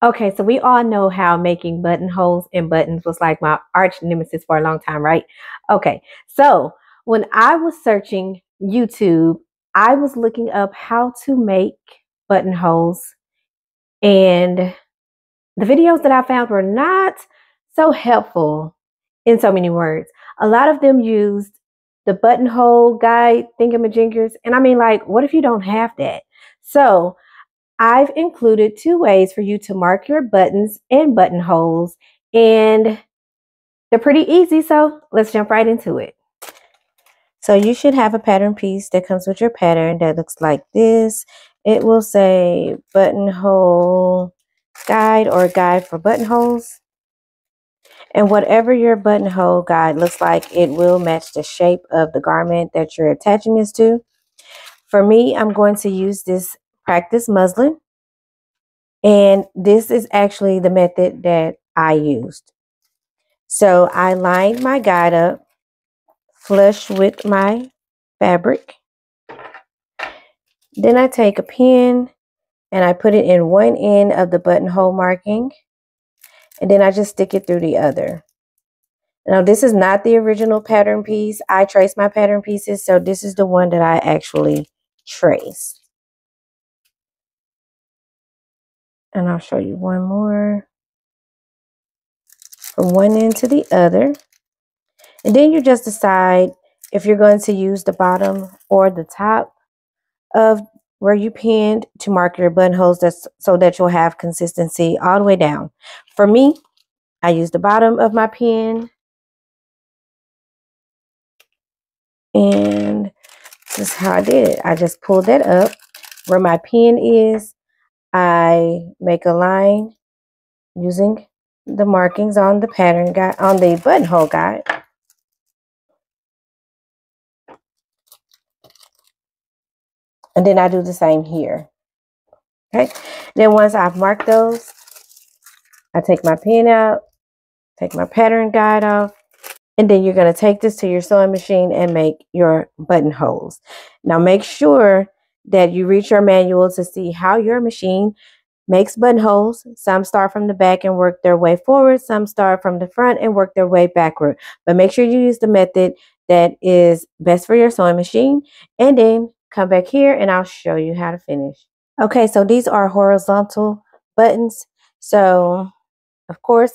Okay, so we all know how making buttonholes and buttons was like my arch nemesis for a long time, right? Okay, so when I was searching YouTube, I was looking up how to make buttonholes, and the videos that I found were not so helpful in so many words. A lot of them used the buttonhole guide thingamajigers, and I mean, like, what if you don't have that? So I've included 2 ways for you to mark your buttons and buttonholes, and they're pretty easy, so let's jump right into it. So you should have a pattern piece that comes with your pattern that looks like this. It will say buttonhole guide or guide for buttonholes. And whatever your buttonhole guide looks like, it will match the shape of the garment that you're attaching this to. For me, I'm going to use this practice muslin. And this is actually the method that I used. So I lined my guide up flush with my fabric. Then I take a pin and I put it in one end of the buttonhole marking. And then I just stick it through the other. Now this is not the original pattern piece. I trace my pattern pieces. So this is the one that I actually traced. And I'll show you one more. From one end to the other. And then you just decide if you're going to use the bottom or the top of where you pinned to mark your buttonholes so that you'll have consistency all the way down. For me, I use the bottom of my pin. And this is how I did it. I just pulled that up where my pin is. I make a line using the markings on the pattern guide, on the buttonhole guide. And then I do the same here. Okay. Then once I've marked those, I take my pin out, take my pattern guide off, and then you're going to take this to your sewing machine and make your buttonholes. Now make sure that you read your manual to see how your machine makes buttonholes. Some start from the back and work their way forward. Some start from the front and work their way backward. But make sure you use the method that is best for your sewing machine. And then come back here and I'll show you how to finish. Okay, so these are horizontal buttons. So, of course,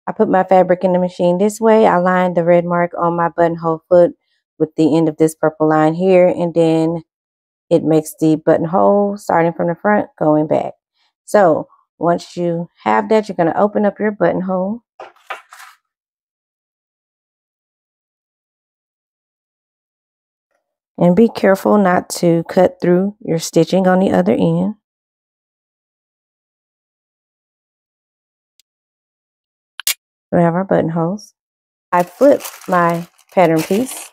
I put my fabric in the machine this way. I lined the red mark on my buttonhole foot with the end of this purple line here. And then it makes the buttonhole starting from the front going back. So once you have that, you're going to open up your buttonhole. And be careful not to cut through your stitching on the other end. We have our buttonholes. I flip my pattern piece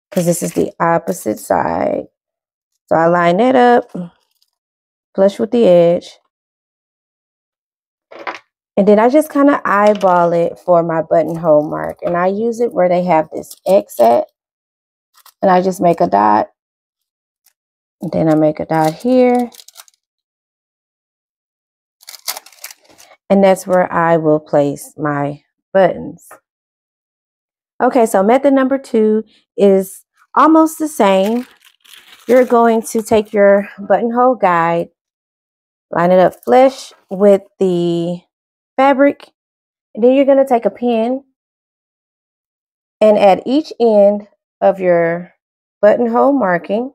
because this is the opposite side. So I line that up, flush with the edge. And then I just kind of eyeball it for my buttonhole mark. And I use it where they have this X at. And I just make a dot. And then I make a dot here. And that's where I will place my buttons. Okay, so method number 2 is almost the same. You're going to take your buttonhole guide, line it up flush with the fabric, and then you're going to take a pin and at each end of your buttonhole marking,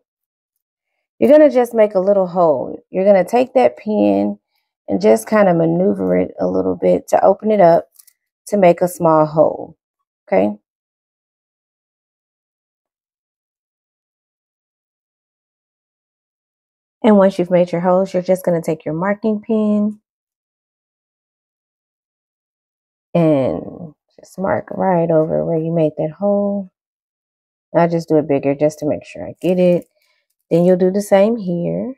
you're going to just make a little hole. You're going to take that pin and just kind of maneuver it a little bit to open it up to make a small hole. Okay. And once you've made your holes, you're just going to take your marking pin and just mark right over where you made that hole. I'll just do it bigger just to make sure I get it. Then you'll do the same here.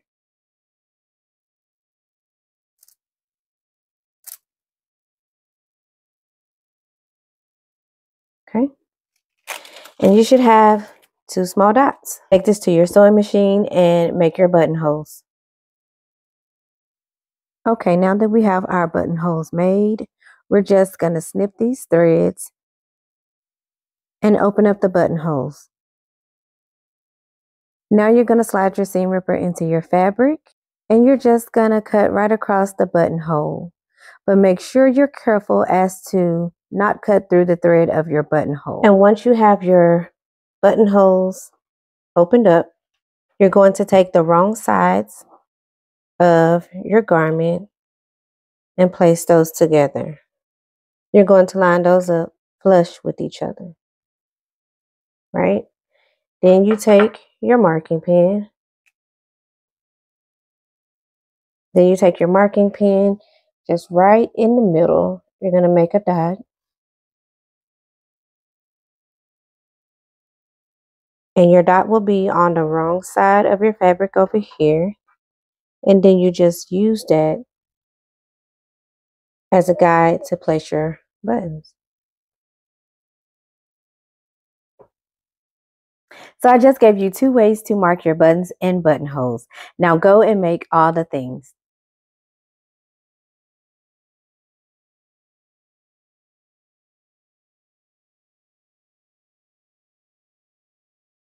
Okay. And you should have 2 small dots. Take this to your sewing machine and make your buttonholes. Okay, now that we have our buttonholes made, we're just going to snip these threads and open up the buttonholes. Now you're going to slide your seam ripper into your fabric and you're just going to cut right across the buttonhole. But make sure you're careful as to not cut through the thread of your buttonhole. And once you have your buttonholes opened up, you're going to take the wrong sides of your garment and place those together. You're going to line those up flush with each other, right? Then you take your marking pen. Then you take your marking pen just right in the middle. You're going to make a dot. And your dot will be on the wrong side of your fabric over here. And then you just use that as a guide to place your buttons. So I just gave you 2 ways to mark your buttons and buttonholes. Now go and make all the things.